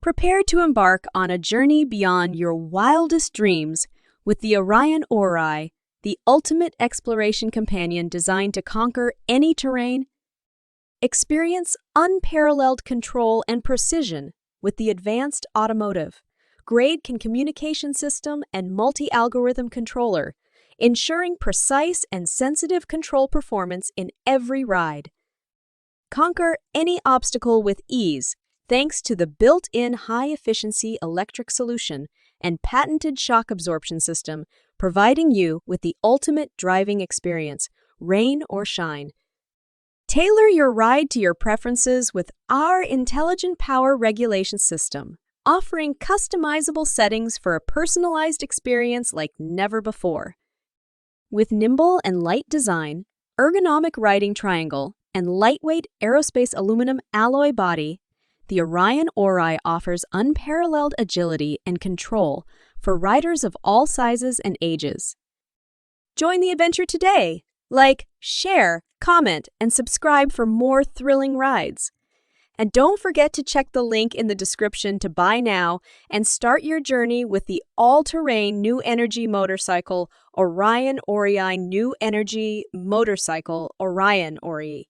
Prepare to embark on a journey beyond your wildest dreams with the Orion Ori, the ultimate exploration companion designed to conquer any terrain. Experience unparalleled control and precision with the advanced automotive, grade-can communication system, and multi-algorithm controller, ensuring precise and sensitive control performance in every ride. Conquer any obstacle with ease thanks to the built-in high-efficiency electric solution and patented shock absorption system, providing you with the ultimate driving experience, rain or shine. Tailor your ride to your preferences with our intelligent power regulation system, offering customizable settings for a personalized experience like never before. With nimble and light design, ergonomic riding triangle, and lightweight aerospace aluminum alloy body, the Orion Ori offers unparalleled agility and control for riders of all sizes and ages. Join the adventure today! Like, share, comment, and subscribe for more thrilling rides. And don't forget to check the link in the description to buy now and start your journey with the all-terrain New Energy motorcycle Orion Ori New Energy Motorcycle Orion Ori.